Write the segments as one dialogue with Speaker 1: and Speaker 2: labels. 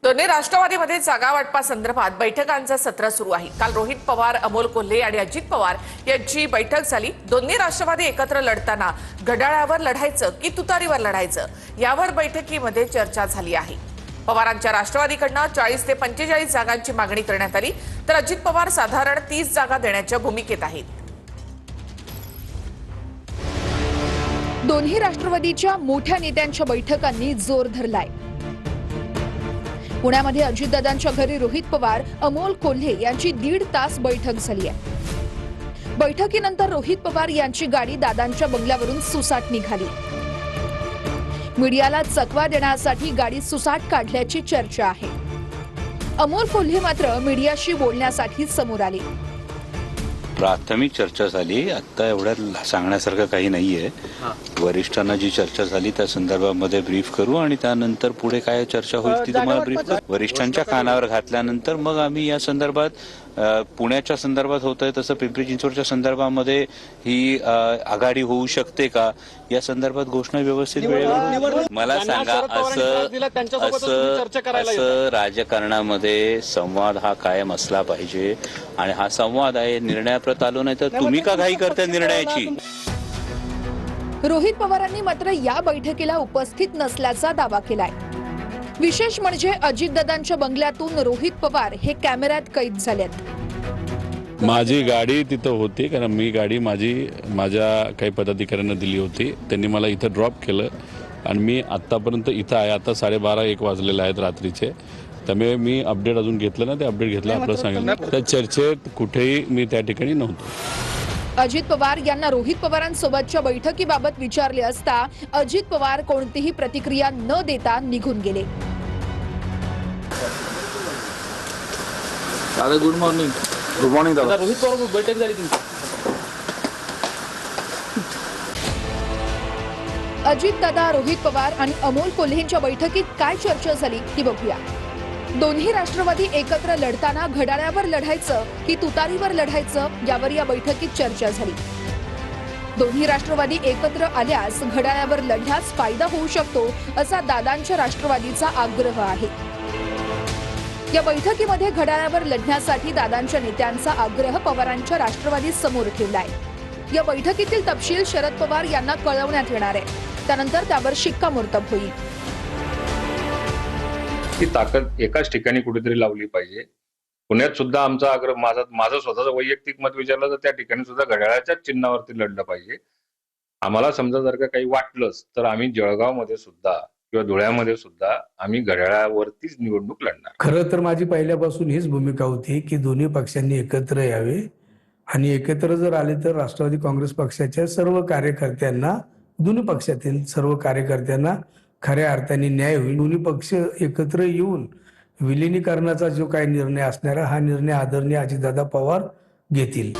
Speaker 1: दोन्ही राष्ट्रवादीमध्ये जागा वाटपासंदर्भात बैठकांचं सत्र सुरू आहे। काल रोहित पवार, अमोल कोल्हे आणि अजित पवार यांची बैठक झाली। दोन्ही राष्ट्रवादी एकत्र लढताना घड्याळावर लढायचं की तुतारीवर लढायचं यावर बैठकीमध्ये चर्चा झाली आहे। पवारांच्या राष्ट्रवादीकडनं 40 ते 45 जागांची मागणी करण्यात आली, तर अजित पवार साधारण 30 जागा देण्याच्या भूमिकेत आहेत।
Speaker 2: दोन्ही राष्ट्रवादीच्या मोठ्या नेत्यांच्या बैठकांनी जोर धरलाय। पुण्यामध्ये अजितदादांच्या घरी रोहित पवार, अमोल कोल्हे यांची 1.5 तास बैठक झाली आहे। बैठकीनंतर रोहित पवार यांची गाडी दादांच्या बंगल्यावरून सुसाट निघाली। मीडियाला चकवा देण्यासाठी गाडी सुसाट काढल्याची चर्चा आहे। अमोल कोल्हे मात्र मीडियाशी बोलण्यासाठी समोर आले।
Speaker 3: प्राथमिक चर्चा झाली, आता एवढ्यात सांगण्यासारखं काही नाहीये। वरिष्ठांना जी चर्चा झाली त्या संदर्भामध्ये ब्रीफ करू आणि त्यानंतर पुढे काय चर्चा होईल ती तुम्हाला ब्रीफ करू। वरिष्ठांच्या कानावर घातल्यानंतर मग आम्ही या संदर्भात पुण्याच्या संदर्भात होतंय तसं पिंपरी चिंचवडच्या संदर्भामध्ये ही आघाडी होऊ शकते का या संदर्भात घोषणा व्यवस्थित वेळेवर मला सांगा। असं राजकारणामध्ये संवाद हा कायम असला पाहिजे आणि हा संवाद आहे। निर्णयाप्रत आलो नाही तर तुम्ही का घाई करता निर्णयाची।
Speaker 2: रोहित पवारांनी मात्र या बैठकीला उपस्थित नसल्याचा दावा केलाय। विशेष म्हणजे अजितदादांच्या बंगल्यातून रोहित पवार हे कॅमेऱ्यात कैद झालेत।
Speaker 4: माझी गाडी तिथं होती, कारण मी गाडी माझ्या काही पदाधिकाऱ्यांना दिली होती। त्यांनी मला इथं ड्रॉप केलं आणि मी आतापर्यंत इथं आहे। आता 12:30-1 वाजलेले आहेत रात्रीचे, त्यामुळे मी अपडेट अजून घेतलं ना, ते अपडेट घेतलं आपलं सांगितलं। त्या चर्चेत कुठेही मी त्या ठिकाणी नव्हतो।
Speaker 2: अजित पवार यांना रोहित पवारांसोबतच्या बैठकीबाबत विचारले असता अजित पवार कोणतीही प्रतिक्रिया न देता निघून गेले।
Speaker 5: दादा गुड मॉर्निंग। गुड मॉर्निंग दादा। रोहित पवार बैठक झाली तुमची?
Speaker 2: अजित दादा, रोहित पवार आणि अमोल कोल्हेंच्या बैठकीत काय चर्चा झाली ती बघूया। दोन्ही राष्ट्रवादी एकत्र लढताना घड्याळावर लढायचं की तुतारीवर लढायचं यावर या बैठकीत चर्चा झाली। दोन्ही राष्ट्रवादी एकत्र आल्यास घड्याळावर लढण्यास फायदा होऊ शकतो असा दादांच्या राष्ट्रवादीचा आग्रह आहे। या बैठकीमध्ये घड्याळावर लढण्यासाठी दादांच्या नेत्यांचा आग्रह पवारांच्या राष्ट्रवादी समोर ठेवलाय। या बैठकीतील तपशील शरद पवार यांना कळवण्यात येणार आहे, त्यानंतर त्यावर शिक्कामोर्तब होईल।
Speaker 6: ती ताकद एकाच ठिकाणी कुठेतरी लावली पाहिजे। पुण्यात सुद्धा आमचा आग्रह, माझं स्वतःचं वैयक्तिक मत विचारलं तर त्या ठिकाणी सुद्धा घड्याळाच्याच चिन्हावरती लढलं पाहिजे। आम्हाला समजा जर का काही वाटलंच तर आम्ही जळगावमध्ये सुद्धा किंवा धुळ्यामध्ये सुद्धा आम्ही घड्याळावरतीच निवडणूक लढणार।
Speaker 7: खरं तर माझी पहिल्यापासून हीच भूमिका होती की दोन्ही पक्षांनी एकत्र यावे आणि एकत्र जर आले तर राष्ट्रवादी काँग्रेस पक्षाच्या सर्व कार्यकर्त्यांना, दोन्ही पक्षातील सर्व कार्यकर्त्यांना खऱ्या अर्थाने न्याय होईल। दोन्ही पक्ष एकत्र येऊन विलिनीकरणाचा जो काही निर्णय असणार हा निर्णय आदरणीय अजितदादा पवार घेतील।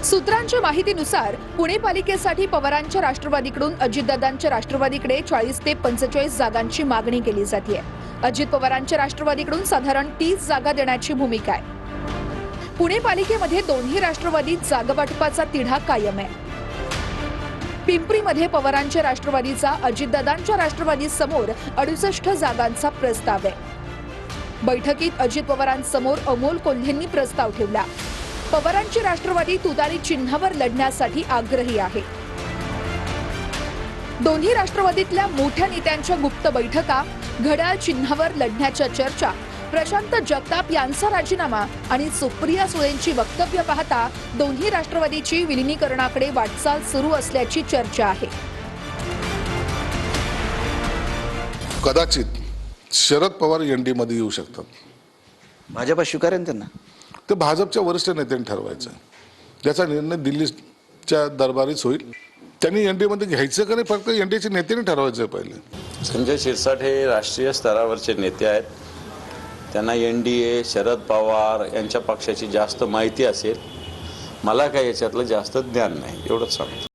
Speaker 2: सूत्रांच्या माहितीनुसार पुणे पालिकेसाठी पवारांच्या राष्ट्रवादीकडून अजितदादांच्या राष्ट्रवादीकडे 40 ते 45 जागांची मागणी केली जाते। अजित पवारांच्या राष्ट्रवादीकडून साधारण 30 जागा देण्याची भूमिका आहे। पुणे पालिकेमध्ये दोन्ही राष्ट्रवादी जागावाटपाचा तिढा कायम आहे। पिंपरीमध्ये पवारांच्या राष्ट्रवादीचा अजितदादांच्या राष्ट्रवादी समोर 68 जागांचा प्रस्ताव आहे। बैठकीत अजित पवारांसमोर अमोल कोल्हेंनी प्रस्ताव ठेवला। पवारांची राष्ट्रवादी तुतारी चिन्हावर लढण्यासाठी आग्रही आहे। दोन्ही राष्ट्रवादीतल्या मोठ्या नेत्यांच्या गुप्त बैठका, घड्याळ चिन्हावर लढण्याच्या चर्चा, प्रशांत जगताप यांचा राजीनामा आणि सुप्रिया सुळेंची वक्तव्य पाहता दोन्ही राष्ट्रवादीची विलिनीकरणाकडे वाटचाल सुरू असल्याची चर्चा आहे।
Speaker 8: कदाचित शरद पवार एनडी मध्ये येऊ शकतात।
Speaker 5: भाजपा स्वीकारेन त्यांना?
Speaker 8: ते भाजपच्या वरिष्ठ नेत्यांनी ठरवायचं, त्याचा निर्णय दिल्लीच्या दरबारीच होईल। त्यांनी एनडी मध्ये घ्यायचं का नाही फक्त एनडीच्या नेत्यांनी ठरवायचं पहिले।
Speaker 9: संजय शिरसाट हे राष्ट्रीय स्तरावरचे नेते आहेत, त्यांना एनडीए, शरद पवार यांच्या पक्षाची जास्त माहिती असेल। मला काही याच्यातलं जास्त ज्ञान नाही, एवढंच सांगतो।